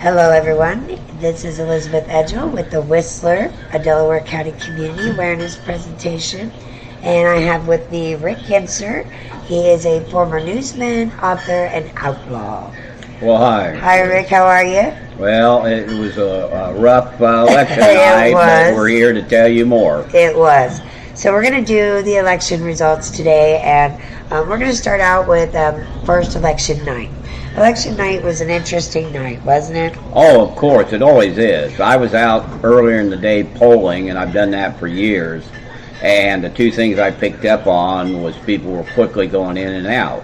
Hello, everyone. This is Elisabeth Edgell with the Whistler, a Delaware County Community Awareness presentation. And I have with me Rick Yencer. He is a former newsman, author, and outlaw. Well, hi. Hi, Rick. How are you? Well, it was a rough election night, but we're here to tell you more. It was. So we're going to do the election results today, and we're going to start out with first election night. Election night was an interesting night, wasn't it? Oh, of course, it always is. I was out earlier in the day polling, and I've done that for years. And the two things I picked up on was people were quickly going in and out.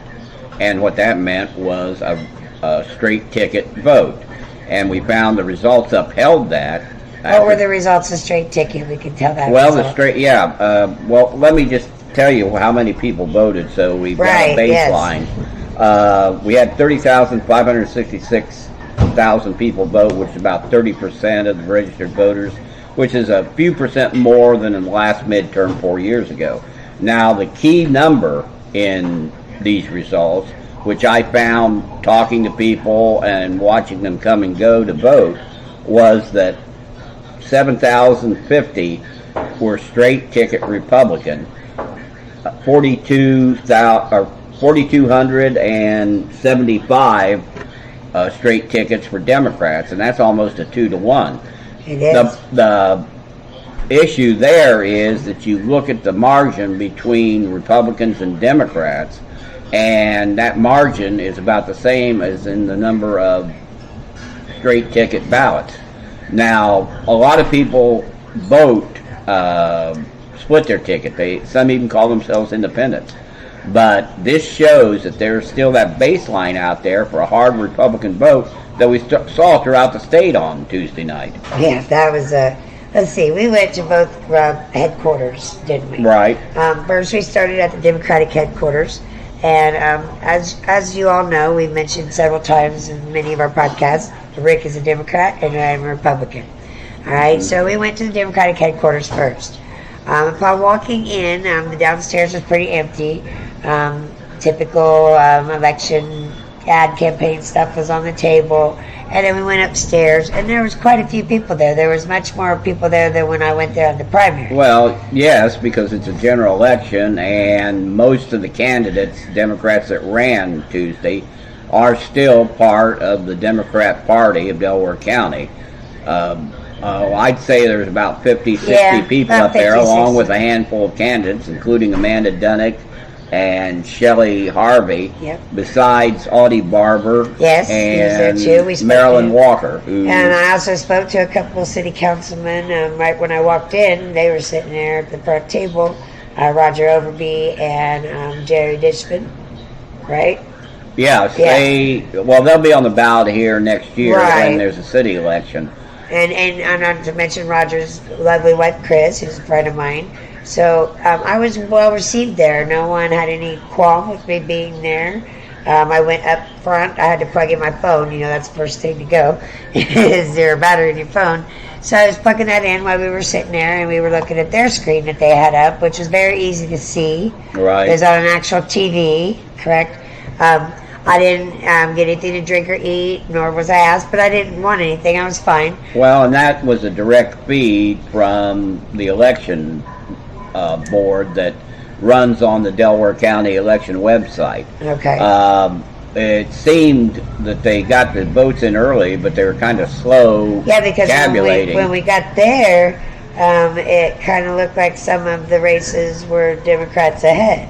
And what that meant was a straight ticket vote. And we found the results upheld that. What were the results of straight ticket? We can tell that. Well, well, let me just tell you how many people voted so we've got a baseline. Yes. We had 30,566,000 people vote, which is about 30% of the registered voters, which is a few percent more than in the last midterm 4 years ago. Now, the key number in these results, which I found talking to people and watching them come and go to vote, was that 7,050 were straight ticket Republican, 4,275 straight tickets for Democrats, and that's almost a 2-to-1. It is. The issue there is that you look at the margin between Republicans and Democrats, and that margin is about the same as in the number of straight ticket ballots. Now, a lot of people vote split their ticket. Some even call themselves independents. But this shows that there's still that baseline out there for a hard Republican vote that we saw throughout the state on Tuesday night. Yeah, that was let's see, we went to both headquarters, didn't we? Right. First, we started at the Democratic headquarters. And as you all know, we've mentioned several times in many of our podcasts, Rick is a Democrat and I'm a Republican. All right, so we went to the Democratic headquarters first. Upon walking in, the downstairs was pretty empty. Typical election ad campaign stuff was on the table. And then we went upstairs, and there was quite a few people there. There was much more people there than when I went there on the primary. Well, yes, because it's a general election, and most of the candidates, Democrats that ran Tuesday, are still part of the Democrat Party of Delaware County. I'd say there's about 50, 60 people up there, along with a handful of candidates, including Amanda Dunnick and Shelley Harvey, besides Audie Barber and Marilyn Walker. And I also spoke to a couple of city councilmen right when I walked in. They were sitting there at the front table, Roger Overby and Jerry Dishman, right? Yes, they'll be on the ballot here next year when there's a city election. And not to mention Roger's lovely wife, Chris, who's a friend of mine. So I was well received there. No one had any qualm with me being there. I went up front. I had to plug in my phone. You know, that's the first thing to go. Is there a battery in your phone? So I was plugging that in while we were sitting there, and we were looking at their screen that they had up, which was very easy to see. Right. It was on an actual TV, correct? I didn't get anything to drink or eat, nor was I asked, but I didn't want anything. I was fine. Well, and that was a direct feed from the election board that runs on the Delaware County election website. Okay. It seemed that they got the votes in early, but they were kind of slow tabulating. When we got there, it kind of looked like some of the races were Democrats ahead.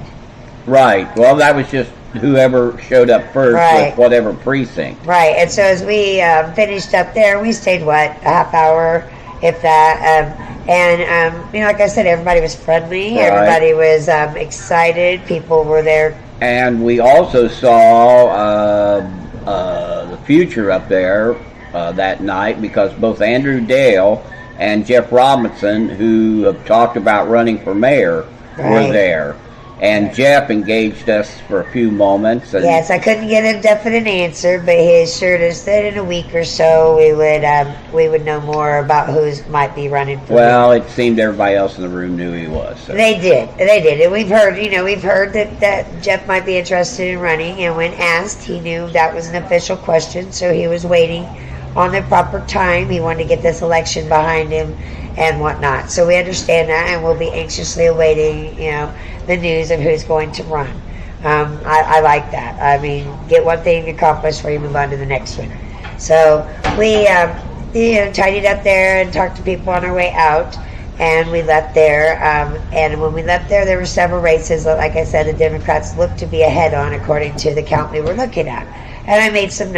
Right. Well, that was just whoever showed up first with whatever precinct. Right. And so as we finished up there, we stayed, a half hour, if that. Like I said, everybody was friendly. Right. Everybody was excited. People were there. And we also saw the future up there that night, because both Andrew Dale and Jeff Robinson, who have talked about running for mayor, were there. And Jeff engaged us for a few moments. And yes, I couldn't get a definite answer, but he assured us that in a week or so we would know more about who might be running for. Well, it seemed everybody else in the room knew he was. So. They did, and we've heard that Jeff might be interested in running. And when asked, he knew that was an official question, so he was waiting on the proper time. He wanted to get this election behind him and whatnot. So we understand that, and we'll be anxiously awaiting, the news of who's going to run. I like that. I mean, get one thing accomplished before you move on to the next one. So we, tidied up there and talked to people on our way out, and we left there. And when we left there were several races that, like I said, the Democrats looked to be ahead on according to the count we were looking at. And I made some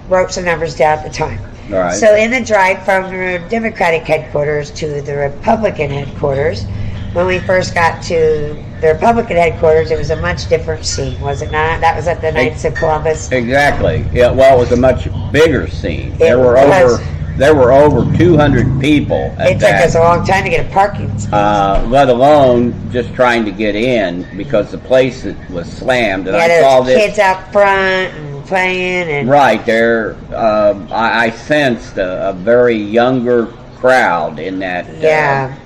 wrote some numbers down at the time. All right. So in the drive from the Democratic headquarters to the Republican headquarters, when we first got to the Republican headquarters, it was a much different scene, was it not? That was at the Knights of Columbus. Exactly. Yeah. Well, it was a much bigger scene. There were over 200 people. It took us a long time to get a parking space. Let alone just trying to get in because the place was slammed. And I saw this kids out front and playing and right there. I sensed a very younger crowd in that.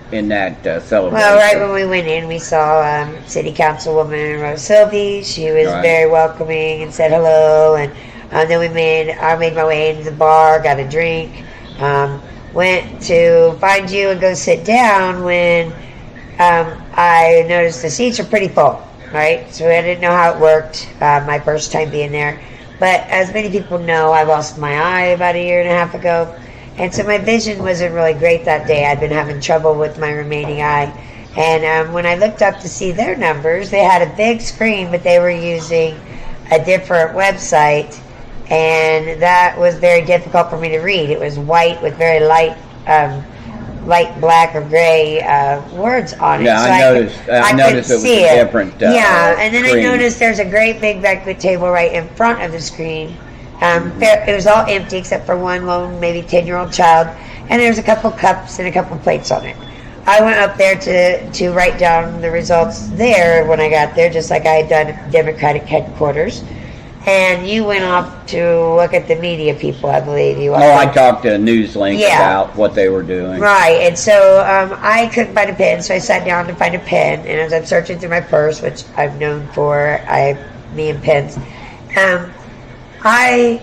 Celebration. Well, right when we went in, we saw City Councilwoman Rose Sylvie. She was very welcoming and said hello. And then I made my way into the bar, got a drink, went to find you and go sit down when I noticed the seats are pretty full, right? So I didn't know how it worked, my first time being there. But as many people know, I lost my eye about a year and a half ago. And so my vision wasn't really great that day. I'd been having trouble with my remaining eye. And when I looked up to see their numbers, they had a big screen, but they were using a different website. And that was very difficult for me to read. It was white with very light black or gray words on it. Yeah, so I noticed it was a different and then screen. I noticed there's a great big banquet table right in front of the screen. It was all empty except for one lone, maybe 10-year-old child, and there's a couple cups and a couple plates on it. I went up there to write down the results there when I got there, just like I had done at the Democratic headquarters. And you went off to look at the media people, I believe you. I talked to Newslink about what they were doing. Right, and so I couldn't find a pen, so I sat down to find a pen, and as I'm searching through my purse, which I'm known for, me and pens, I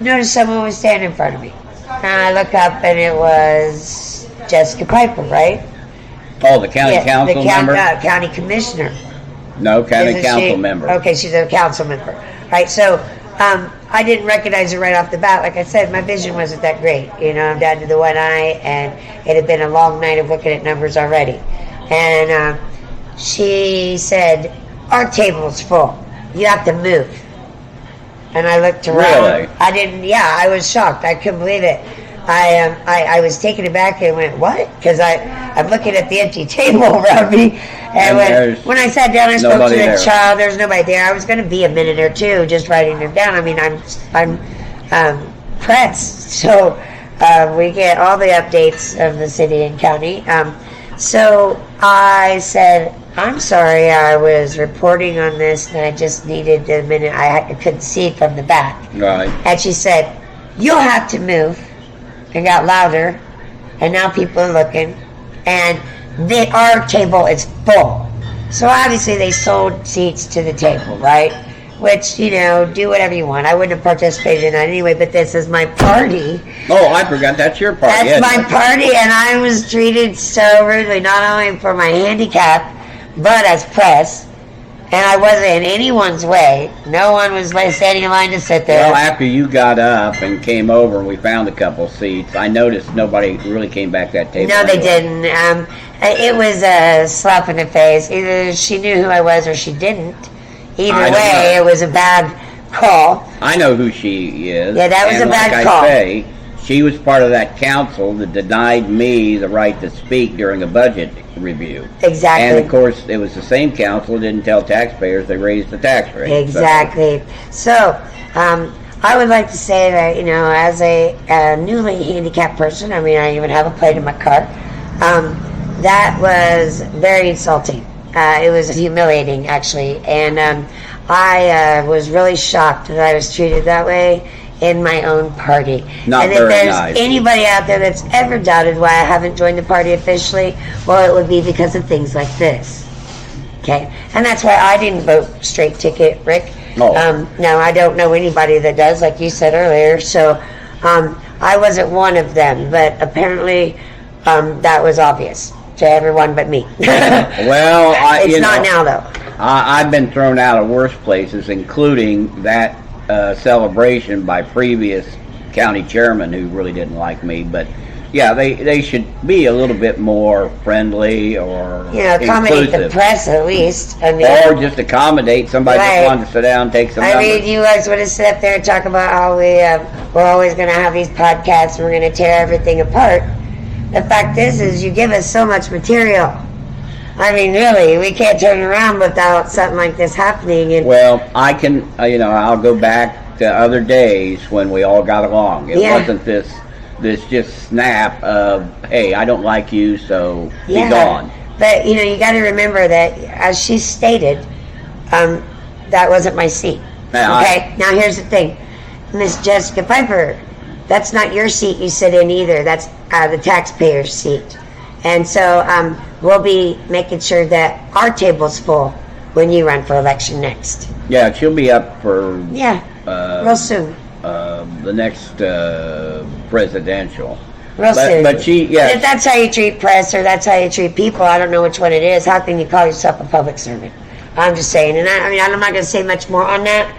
noticed someone was standing in front of me. And I look up, and it was Jessica Piper, right? Oh, the county council member? County commissioner. No, county council member. Okay, she's a council member. Right, so I didn't recognize her right off the bat. Like I said, my vision wasn't that great. I'm down to the one eye, and it had been a long night of looking at numbers already. And she said, "Our table's full. You have to move." And I looked around. Really? I was shocked. I couldn't believe it. I was taken aback and went, "What?" Because I'm looking at the empty table around me. And when I sat down, I spoke to the child. There's nobody there. I was going to be a minute or two just writing them down. I mean, I'm pressed. So we get all the updates of the city and county. So I said, "I'm sorry, I was reporting on this, and I just needed a minute. I couldn't see from the back." Right. And she said, "You'll have to move." It got louder, and now people are looking, and our table is full. So obviously they sold seats to the table, right? Which, do whatever you want. I wouldn't have participated in that anyway, but this is my party. Oh, I forgot that's your party. That's my party, and I was treated so rudely, not only for my handicap, but as press. And I wasn't in anyone's way. No one was standing in line to sit there. Well, after you got up and came over and we found a couple seats, I noticed nobody really came back that table. No, they didn't. It was a slap in the face. Either she knew who I was or she didn't. Either way, it was a bad call. I know who she is. Yeah, that was a bad call. Like I say, she was part of that council that denied me the right to speak during a budget review. Exactly. And of course, it was the same council that didn't tell taxpayers they raised the tax rate. Exactly. So, I would like to say that, as a newly handicapped person, I even have a plate in my car, that was very insulting. It was humiliating, actually. And I was really shocked that I was treated that way in my own party. Not and if there's anybody out there that's ever doubted why I haven't joined the party officially, well, it would be because of things like this. Okay? And that's why I didn't vote straight ticket, Rick. No. Now, I don't know anybody that does, like you said earlier, so I wasn't one of them, but apparently that was obvious to everyone but me. Well, it's not now, though. I've been thrown out of worse places, including that celebration by previous county chairman who really didn't like me. But yeah, they should be a little bit more friendly or accommodate inclusive. the press at least. I mean, or just accommodate somebody right. just wanted to sit down and take some numbers. I mean, you guys would have sit up there and talk about how we're always going to have these podcasts and we're going to tear everything apart. The fact is you give us so much material. I mean, really, we can't turn around without something like this happening. And well, I can, I'll go back to other days when we all got along. It wasn't this just snap of, hey, I don't like you, so be gone. But, you got to remember that, as she stated, that wasn't my seat. Okay? Now, here's the thing. Miss Jessica Piper, that's not your seat you sit in either. That's the taxpayer's seat. And so we'll be making sure that our table's full when you run for election next. Yeah, she'll be up for real soon. The next presidential. Real soon. But if that's how you treat press or that's how you treat people, I don't know which one it is. How can you call yourself a public servant? I'm just saying. And I'm not going to say much more on that.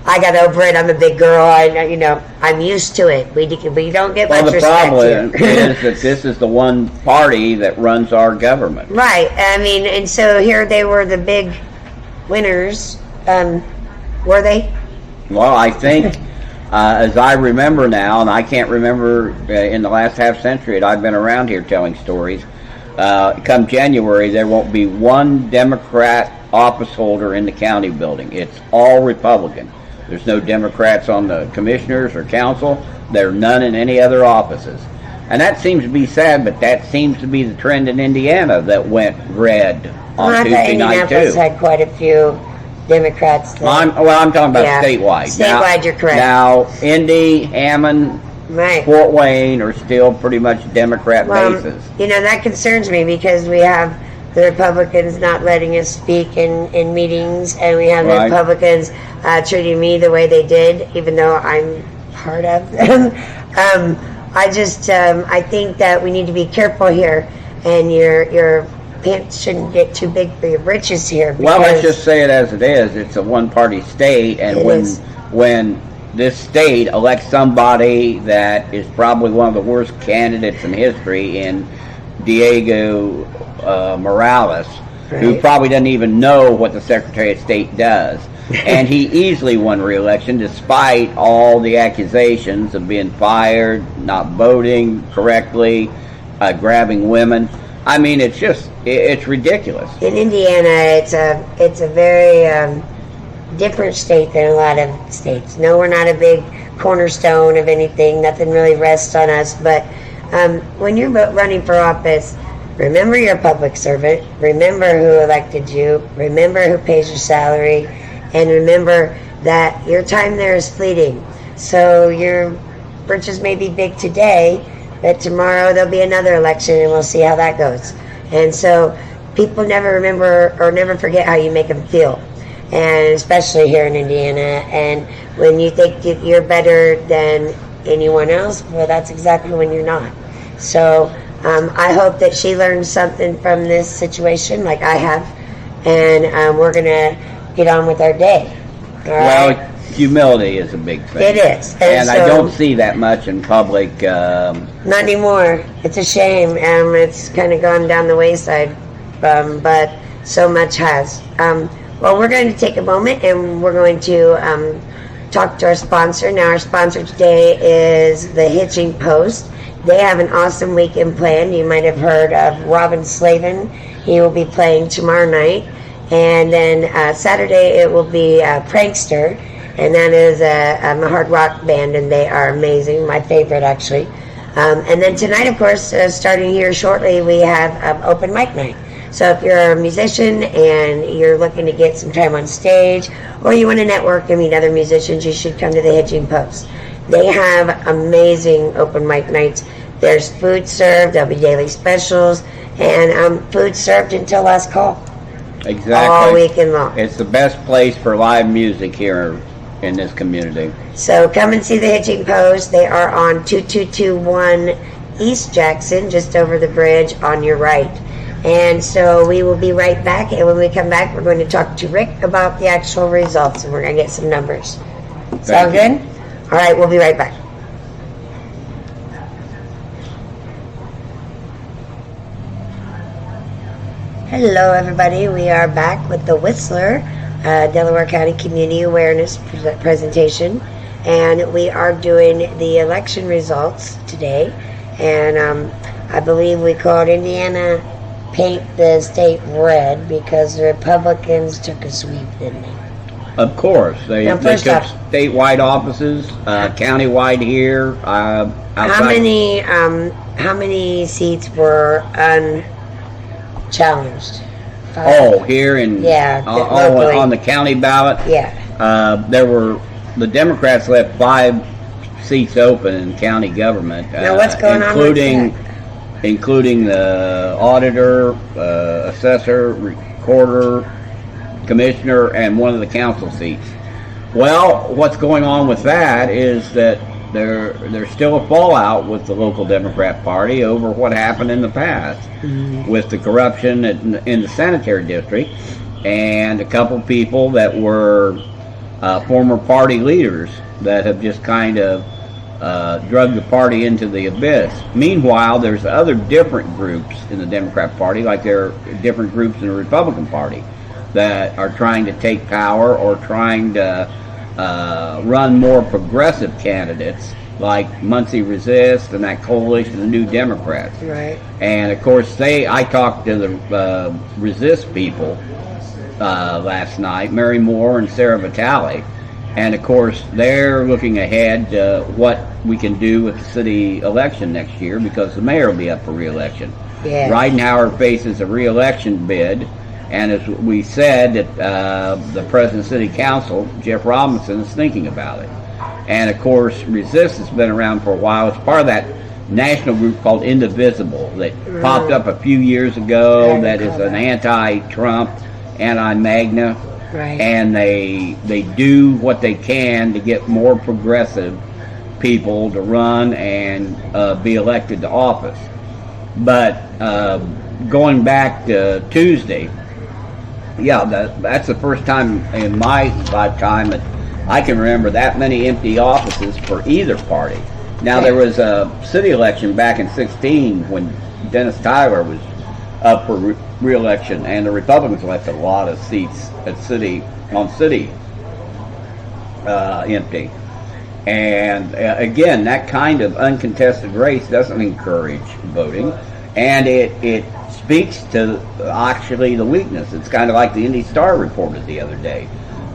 I got over it. I'm a big girl. I'm used to it. We don't get much respect here. Well, the problem is that this is the one party that runs our government. Right. I mean, and so here they were the big winners. Were they? Well, I think, as I remember now, and I can't remember in the last half century that I've been around here telling stories, come January, there won't be one Democrat office holder in the county building. It's all Republican. There's no Democrats on the commissioners or council. There are none in any other offices. And that seems to be sad, but that seems to be the trend in Indiana that went red on Tuesday night, too. Indianapolis had quite a few Democrats. I'm talking about statewide. Statewide, you're correct. Now, Indy, Hammond, Fort Wayne are still pretty much Democrat bases. That concerns me because we have the Republicans not letting us speak in meetings, and we have the Republicans treating me the way they did, even though I'm part of them. I think that we need to be careful here, and your pants shouldn't get too big for your britches here. Well, let's just say it as it is. It's a one-party state, and when this state elects somebody that is probably one of the worst candidates in history in Diego Morales, who probably doesn't even know what the Secretary of State does. And he easily won re-election despite all the accusations of being fired, not voting correctly, grabbing women. I mean, it's ridiculous. In Indiana, it's a very different state than a lot of states. No, we're not a big cornerstone of anything. Nothing really rests on us. But when you're running for office, remember you're a public servant. Remember who elected you. Remember who pays your salary. And remember that your time there is fleeting. So your britches may be big today, but tomorrow there'll be another election and we'll see how that goes. And so people never remember or never forget how you make them feel. And especially here in Indiana. And when you think you're better than anyone else, well, that's exactly when you're not. So I hope that she learns something from this situation like I have. And we're going to get on with our day. Well, humility is a big thing. It is. And I don't see that much in public. Not anymore. It's a shame. It's kind of gone down the wayside. But so much has. Well, we're going to take a moment and we're going to talk to our sponsor. Now, our sponsor today is the Hitching Post. They have an awesome weekend planned. You might have heard of Robin Slavin. He will be playing tomorrow night. And then Saturday it will be Prankster. And that is a hard rock band, and they are amazing. My favorite, actually. And then tonight, of course, starting here shortly, we have open mic night. So if you're a musician and you're looking to get some time on stage, or you want to network and meet other musicians, you should come to the Hitching Post. They have amazing open mic nights. There's food served, there'll be daily specials, and food served until last call. Exactly. All weekend long. It's the best place for live music here in this community. So come and see the hitching post. They are on 2221 East Jackson, just over the bridge on your right. And so we will be right back. And when we come back, we're going to talk to Rick about the actual results. And we're going to get some numbers. Sound good? All right, we'll be right back. Hello, everybody. We are back with the Whistler, Delaware County Community Awareness presentation. And we are doing the election results today. And I believe we called Indiana paint the state red because the Republicans took a sweep, didn't they? Of course. They took statewide offices, countywide here. How many seats were unchallenged? 5? Oh, here in on the county ballot? Yeah. The Democrats left 5 seats open in county government. Now what's going on with that? Including the auditor, assessor, recorder, commissioner, and one of the council seats. Well, what's going on with that is that there's still a fallout with the local Democrat Party over what happened in the past with the corruption in the sanitary district, and a couple people that were former party leaders that have just kind of drug the party into the abyss. Meanwhile, there's other different groups in the Democrat Party, like there are different groups in the Republican Party that are trying to take power or trying to run more progressive candidates, like Muncie Resist and that coalition of New Democrats. Right. And of course, I talked to the Resist people last night, Mary Moore and Sarah Vitale. And of course, they're looking ahead to what we can do with the city election next year because the mayor will be up for re-election. Yeah. Ridenhour faces a re-election bid, and as we said, that the president of city council, Jeff Robinson, is thinking about it. And of course, Resist has been around for a while. It's part of that national group called Indivisible that popped up a few years ago. That is an anti-Trump, anti-MAGNA. Right. And they do what they can to get more progressive people to run and be elected to office. But going back to Tuesday, that's the first time in my lifetime that I can remember that many empty offices for either party. Now, there was a city election back in 2016 when Dennis Tyler was up for re-election, and the Republicans left a lot of seats at city empty. And again, that kind of uncontested race doesn't encourage voting, and it speaks to actually the weakness. It's kind of like the Indy Star reported the other day,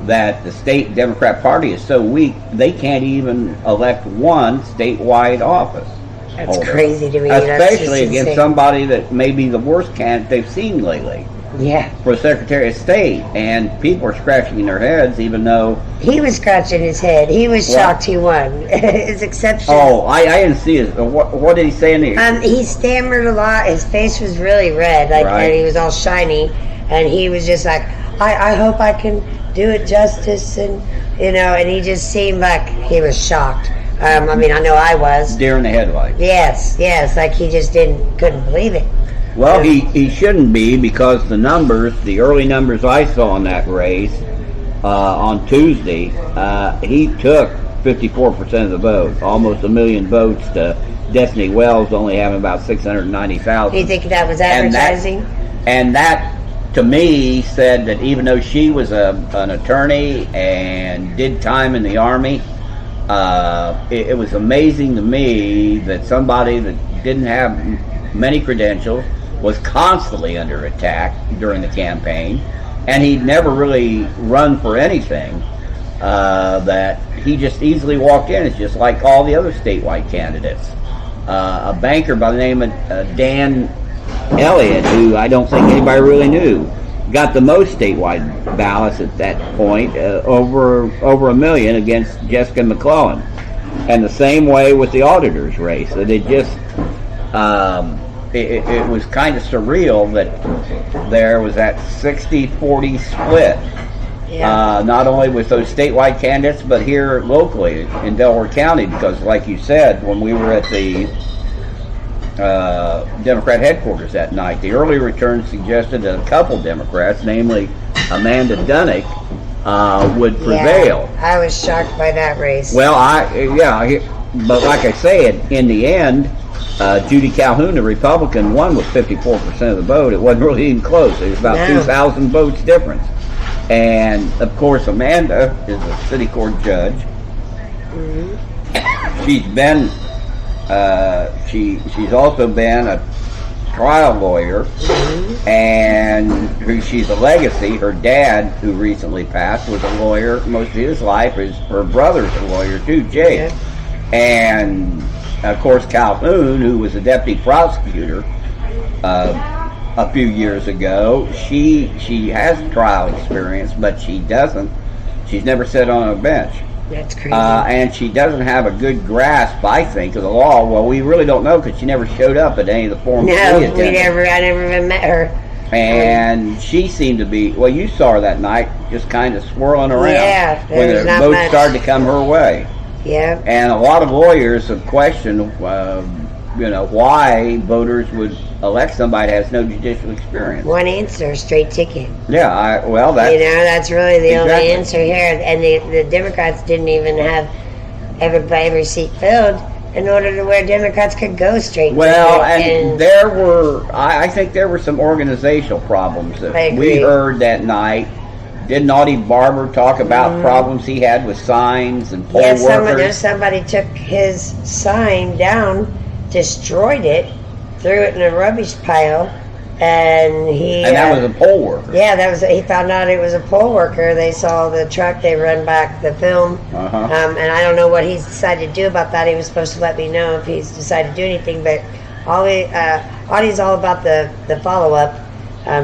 that the state Democrat Party is so weak they can't even elect one statewide office. That's crazy to me. Especially against somebody that may be the worst candidate they've seen lately. Yeah. For Secretary of State. And people are scratching their heads, even though... He was scratching his head. He was shocked he won. His exception. Oh, I didn't see it. What did he say in the... He stammered a lot. His face was really red. And he was all shiny. And he was just like, I hope I can do it justice. And, and he just seemed like he was shocked. I know I was. Deer in the headlights. Yes, like he just couldn't believe it. Well, he shouldn't be, because the early numbers I saw in that race on Tuesday, he took 54% of the vote, almost 1 million votes to Destiny Wells only having about 690,000. Do you think that was advertising? And that to me said that even though she was an attorney and did time in the Army, it was amazing to me that somebody that didn't have many credentials was constantly under attack during the campaign, and he'd never really run for anything, that he just easily walked in. It's just like all the other statewide candidates. A banker by the name of Dan Elliott, who I don't think anybody really knew, got the most statewide ballots at that point, over 1 million against Jessica McClellan. And the same way with the auditor's race. That it just, it was kind of surreal that there was that 60-40 split Yeah. Not only with those statewide candidates, but here locally in Delaware County, because like you said, when we were at the Democrat headquarters that night, the early returns suggested that a couple Democrats, namely Amanda Dunnick, would prevail. Yeah, I was shocked by that race. Well, but like I said, in the end, Judy Calhoun, the Republican, won with 54% of the vote. It wasn't really even close. It was about 2,000 votes difference. And of course, Amanda is a city court judge. Mm-hmm. She's been, she's also been a trial lawyer, mm-hmm. and she's a legacy. Her dad, who recently passed, was a lawyer most of his life. Her brother's a lawyer too, Jay. Yeah. And of course, Calhoun, who was a deputy prosecutor a few years ago, she has trial experience, but she's never sat on a bench. That's crazy. And she doesn't have a good grasp, I think, of the law. Well, we really don't know because she never showed up at any of the forums. No, I never even met her. And she seemed to be, well, you saw her that night, just kind of swirling around. Yeah, when the votes started to come her way. Yeah. And a lot of lawyers have questioned, why voters would elect somebody that has no judicial experience. One answer, straight ticket. Yeah, that's really the only answer here. And the Democrats didn't even have every seat filled in order to where Democrats could go straight ticket. Well, and there were, I think there were some organizational problems that we heard that night. Did Naughty Barber talk about problems he had with signs and poll workers? Somebody took his sign down, destroyed it, threw it in a rubbish pile, and that was a poll worker. Yeah, he found out it was a poll worker. They saw the truck, they run back the film, and I don't know what he's decided to do about that. He was supposed to let me know if he's decided to do anything, but Audie's all about the follow-up.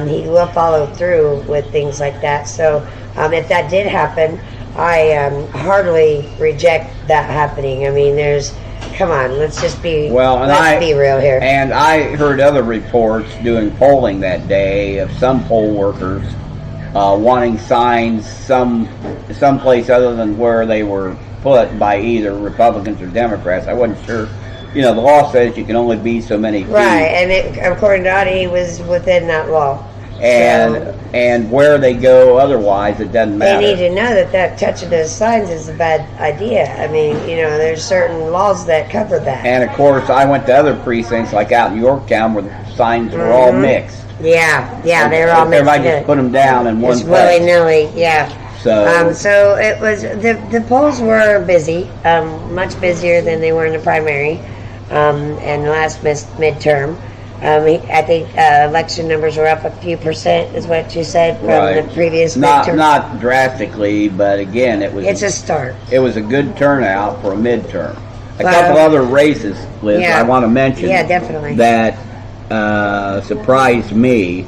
He will follow through with things like that. So if that did happen, I heartily reject that happening. I mean, come on, let's be real here. And I heard other reports doing polling that day of some poll workers wanting signs someplace other than where they were put by either Republicans or Democrats. I wasn't sure. The law says you can only be so many feet. Right, and according to Audie, he was within that law. And where they go otherwise, it doesn't matter. They need to know that touching those signs is a bad idea. I mean, there's certain laws that cover that. And, of course, I went to other precincts, like out in Yorktown, where the signs were all mixed. Yeah, they were all mixed. Everybody just put them down in one place. Willy-nilly, yeah. So it was, the polls were busy, much busier than they were in the primary. And the last midterm, I think election numbers were up a few percent, is what you said from the previous midterm. Not drastically, but again, it's a start. It was a good turnout for a midterm. A couple other races, Liz, I want to mention. Yeah, definitely. That surprised me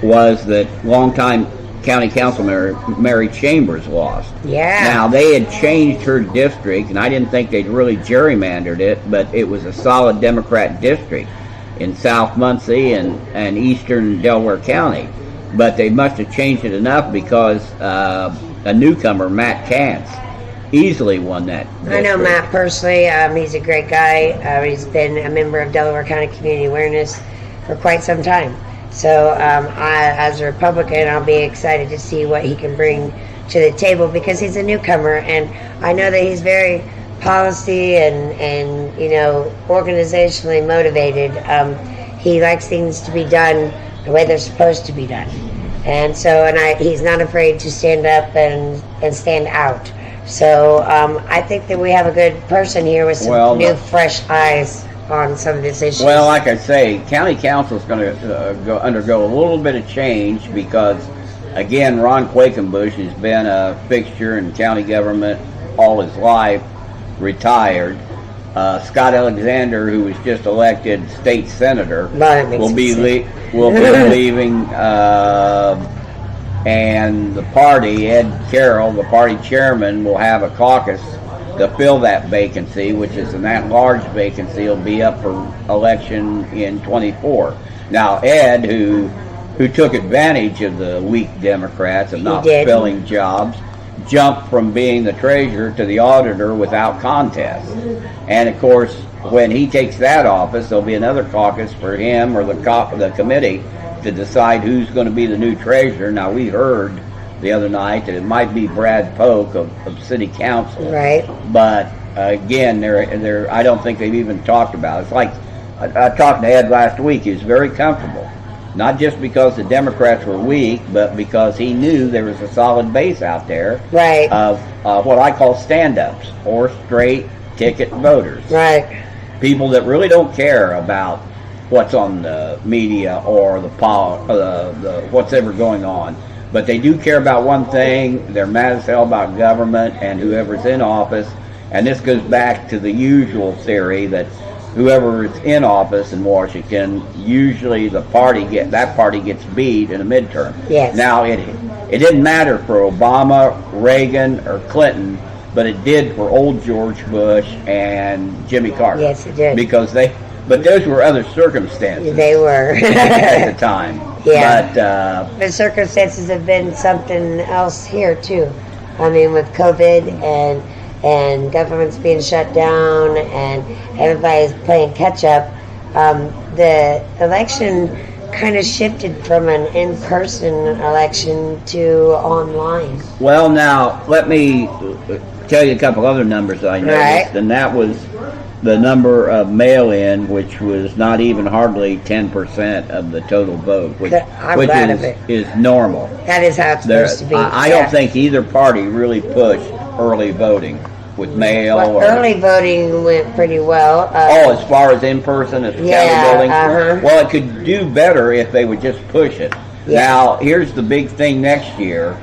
was that longtime County Councilman Mary Chambers lost. Yeah. Now, they had changed her district, and I didn't think they'd really gerrymandered it, but it was a solid Democrat district in South Muncie and eastern Delaware County. But they must have changed it enough because a newcomer, Matt Kantz, easily won that district. I know Matt personally. He's a great guy. He's been a member of Delaware County Community Awareness for quite some time. So as a Republican, I'll be excited to see what he can bring to the table because he's a newcomer, and I know that he's very policy and organizationally motivated. He likes things to be done the way they're supposed to be done, and so he's not afraid to stand up and stand out. So I think that we have a good person here with some new, fresh eyes on some of this issues. Well, like I say, County Council is going to undergo a little bit of change because, again, Ron Quakenbush has been a fixture in county government all his life, retired. Scott Alexander, who was just elected state senator, will be leaving, and the party, Ed Carroll, the party chairman, will have a caucus to fill that vacancy, which is an at-large vacancy. Will be up for election in 24. Now, Ed, who who took advantage of the weak Democrats and not did. filling jobs, jumped from being the treasurer to the auditor without contest. And of course, when he takes that office, there'll be another caucus for him or the committee to decide who's going to be the new treasurer. Now, we heard the other night that it might be Brad Polk of City Council. Right. But again, I don't think they've even talked about it. It's like I talked to Ed last week. He was very comfortable. Not just because the Democrats were weak, but because he knew there was a solid base out there Right. of what I call stand-ups or straight ticket voters. Right. People that really don't care about what's on the media or the what's ever going on. But they do care about one thing. They're mad as hell about government and whoever's in office. And this goes back to the usual theory that whoever is in office in Washington, usually that party gets beat in a midterm. Yes. Now, it didn't matter for Obama, Reagan, or Clinton, but it did for old George Bush and Jimmy Carter. Yes, it did. But those were other circumstances. They were. At the time. Yeah. But the circumstances have been something else here too. I mean, with COVID and governments being shut down and everybody's playing catch up, the election kind of shifted from an in-person election to online. Well, now let me tell you a couple other numbers I noticed, Right. and that was the number of mail-in, which was not even hardly 10% of the total vote, which glad of it. is normal. That is how it's supposed to be. I don't think either party really pushed early voting with mail. Well, early voting went pretty well. As far as in-person, as Yeah, county buildings? uh-huh. Well, it could do better if they would just push it. Yeah. Now, here's the big thing next year,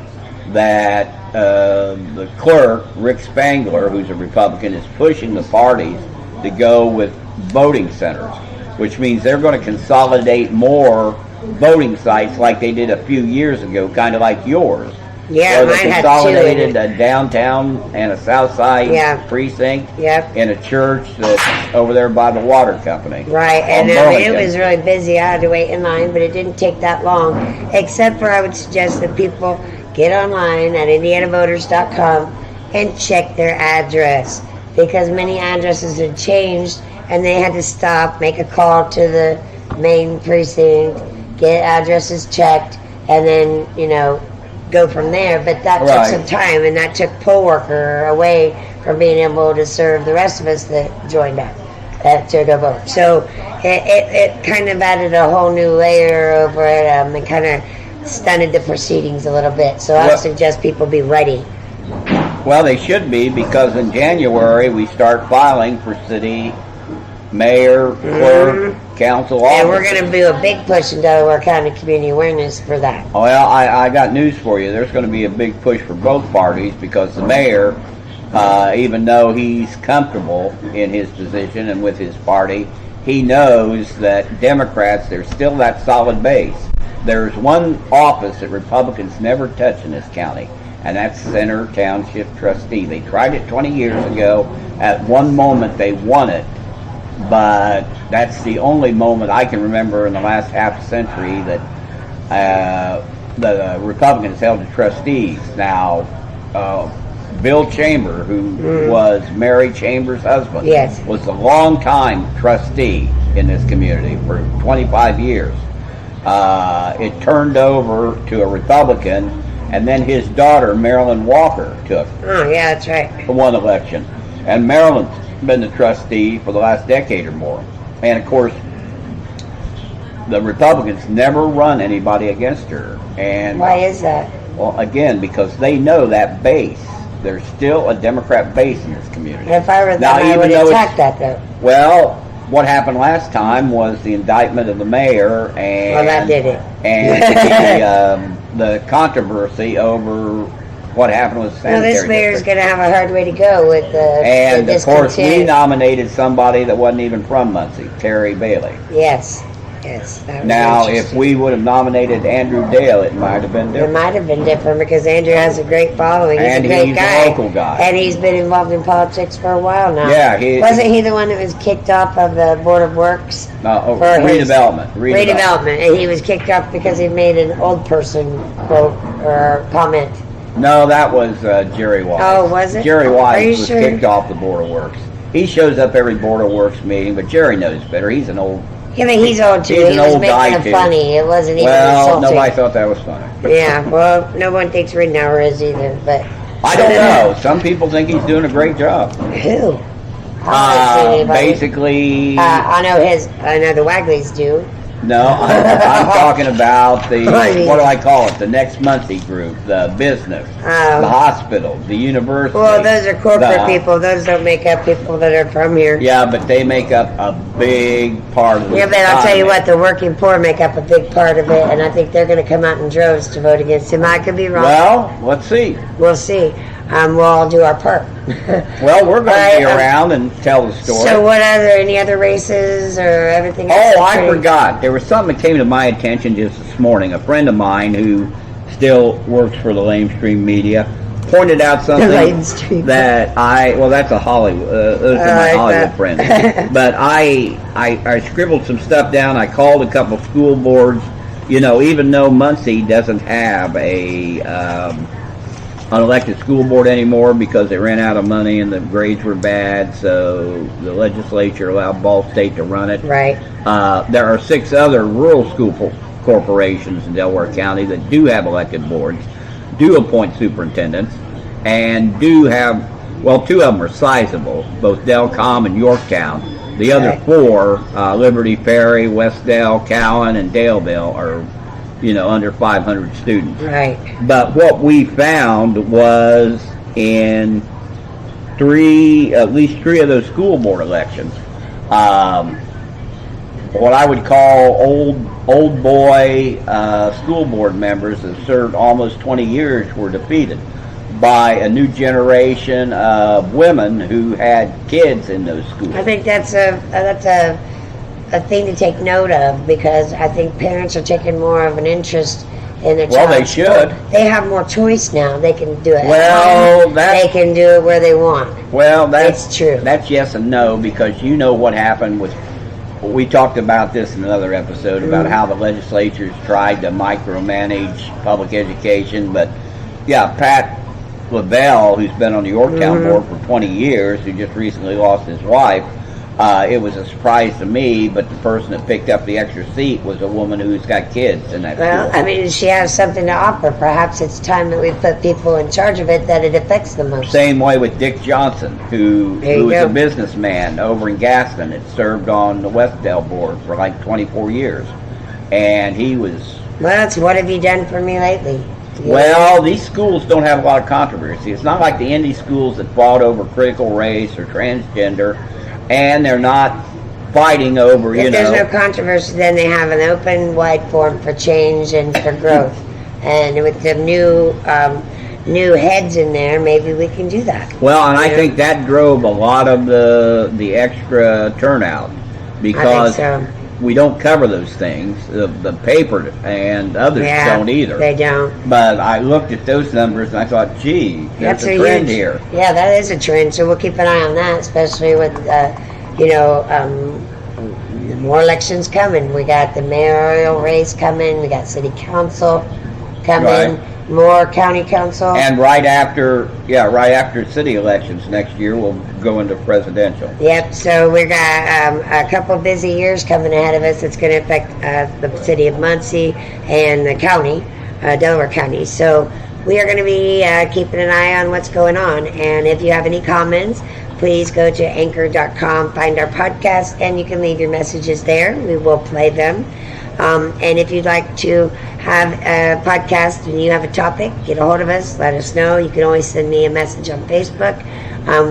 that the clerk, Rick Spangler, who's a Republican, is pushing the parties to go with voting centers, which means they're going to consolidate more voting sites like they did a few years ago, kind of like yours. Yeah, where mine they had consolidated two. a downtown and a south side precinct Yep. in a church that's over there by the water company. Right, and on I mean, it Burlington. was really busy. I had to wait in line, but it didn't take that long. Except for I would suggest that people get online at indianavoters.com and check their address, because many addresses had changed and they had to stop, make a call to the main precinct, get addresses checked, and then, go from there. But that took Right. some time, and that took poll worker away from being able to serve the rest of us that joined up to go vote. So it kind of added a whole new layer over it, and kind of stunted the proceedings a little bit. So I would suggest people be ready. Well, they should be, because in January we start filing for city, mayor, clerk, council office. And we're going to do a big push in Delaware County community awareness for that. Well, I got news for you. There's going to be a big push for both parties, because the mayor, even though he's comfortable in his position and with his party, he knows that Democrats, there's still that solid base. There's one office that Republicans never touch in this county, and that's Center Township Trustee. They tried it 20 years ago. At one moment they won it, but that's the only moment I can remember in the last half century that the Republicans held the trustees. Now, Bill Chamber, who was Mary Chambers' husband, Yes. was a long-time trustee in this community for 25 years. It turned over to a Republican, and then his daughter, Marilyn Walker, took Oh, yeah, that's right. one election. And Marilyn's been the trustee for the last decade or more. And of course, the Republicans never run anybody against her. And Why is that? well, again, because they know that base. There's still a Democrat base in this community. If I were them, Now, I even would though attack that, though. Well, what happened last time was the indictment of the mayor, and Well, that did it. and the controversy over what happened with the Well, sanitary this mayor's district. going to have a hard way to go with the And of course, we discontent. nominated somebody that wasn't even from Muncie, Terry Bailey. Yes. That was Now, if interesting. we would have nominated Andrew Dale, it might have been It different. might have been different, because Andrew has a great following. He's And a great he's a guy. local guy. And he's been involved in politics for a while now. Yeah, Wasn't he the one that was kicked off of the Board of Works? For his redevelopment. redevelopment, and he was kicked off because he made an old person quote or comment. No, that was Jerry Wise. Oh, was it? Jerry Wise was sure? kicked off the Board of Works. He shows up every Board of Works meeting, but Jerry knows better. He's an old. Yeah, but he's old too. He's He an was old making guy it too. funny. It wasn't even Well, insulting. nobody thought that was funny. Yeah, well, no one thinks Ridenour is either, but... I don't know. Some people think he's doing a great job. Who? I don't see anybody. Basically... I know the Wagleys do. No, I'm talking about the, what do I call it, the Next Monthly Group, the business, the hospital, the university. Well, those are corporate people. Those don't make up people that are from here. Yeah, but they make up a big part of the Yeah, but I'll tell you what, the working poor make up a big part of it, and I think they're going to come out in droves to vote against him. I could be wrong. Well, let's see. We'll see. We'll all do our part. Well, we're going to be around and tell the story. So any other races or everything else? Oh, I forgot. There was something that came to my attention just this morning. A friend of mine who still works for the lamestream media pointed out something that that's a Hollywood, those are my Hollywood friends. But I scribbled some stuff down. I called a couple school boards. You know, even though Muncie doesn't have an elected school board anymore because they ran out of money and the grades were bad, so the legislature allowed Ball State to run it. Right. There are 6 other rural school corporations in Delaware County that do have elected boards, do appoint superintendents, and do have, 2 of them are sizable, both Delcom and Yorktown. The other 4, Liberty Ferry, Westdale, Cowan, and Daleville, are under 500 students. Right. But what we found was in at least three of those school board elections, what I would call old boy school board members that served almost 20 years were defeated by a new generation of women who had kids in those schools. I think that's a thing to take note of, because I think parents are taking more of an interest in their Well, they child's should. sport. They have more choice now. They can do it. Well, at home. They can do it where they want. Well, it's true. That's yes and no, because you know what happened with. We talked about this in another episode about how the legislatures tried to micromanage public education, but yeah, Pat Lavelle, who's been on the Yorktown board for 20 years, who just recently lost his wife. It was a surprise to me, but the person that picked up the extra seat was a woman who's got kids in that Well, school. I mean, she has something to offer. Perhaps it's time that we put people in charge of it that it affects the most. Same way with Dick Johnson, who is a businessman over in Gaston. It served on the Westdale board for like 24 years. And he was... Well, what have you done for me lately? Well, these schools don't have a lot of controversy. It's not like the indie schools that fought over critical race or transgender, and they're not fighting over, If there's no controversy, then they have an open, wide forum for change and for growth. And with the new heads in there, maybe we can do that. Well, and I think that drove a lot of the extra turnout, because we don't cover those things. The paper and others don't either. They don't. But I looked at those numbers and I thought, gee, there's a trend here. Yeah, that is a trend. So we'll keep an eye on that, especially with, more elections coming. We got the mayoral race coming. We got city council coming. More county council. And right after city elections next year, we'll go into presidential. Yep, so we got a couple busy years coming ahead of us that's going to affect the city of Muncie and the county, Delaware County. So we are going to be keeping an eye on what's going on. And if you have any comments, please go to anchor.com, find our podcast, and you can leave your messages there. We will play them. And if you'd like to have a podcast and you have a topic, get a hold of us, let us know. You can always send me a message on Facebook.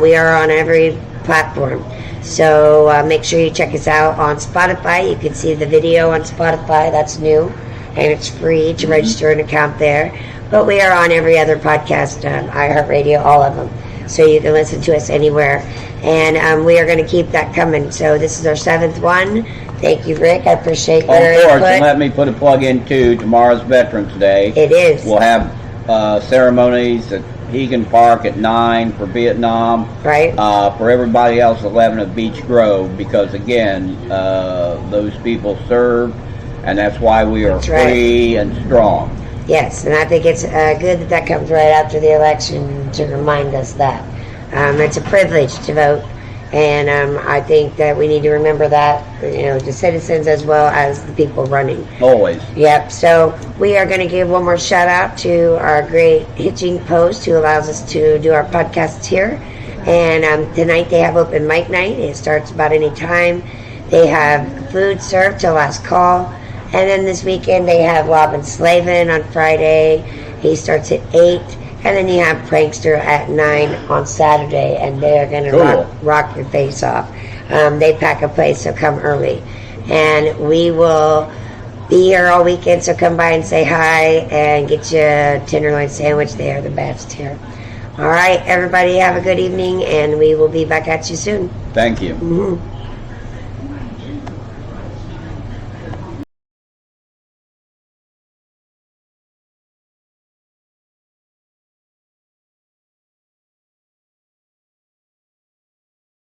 We are on every platform. So make sure you check us out on Spotify. You can see the video on Spotify. That's new. And it's free to register an account there. But we are on every other podcast, iHeartRadio, all of them. So you can listen to us anywhere. And we are going to keep that coming. So this is our 7th one. Thank you, Rick. I appreciate your input. And let me put a plug in, too. Tomorrow's Veterans Day. It is. We'll have ceremonies at Hegan Park at 9 for Vietnam. Right. For everybody else, 11 at Beach Grove, because again, those people serve, and that's why we are free and strong. Yes, and I think it's good that that comes right after the election to remind us that. It's a privilege to vote, and I think that we need to remember that, the citizens as well as the people running. Always. Yep, so we are going to give one more shout out to our great Hitching Post who allows us to do our podcasts here. And tonight they have open mic night. It starts about any time. They have food served till last call. And then this weekend they have Lob Slavin on Friday. He starts at 8. And then you have Prankster at 9 on Saturday. And they are going to rock your face off. They pack a place, so come early. And we will be here all weekend, so come by and say hi and get you a tenderloin sandwich. They are the best here. All right, everybody have a good evening, and we will be back at you soon. Thank you. Mm-hmm.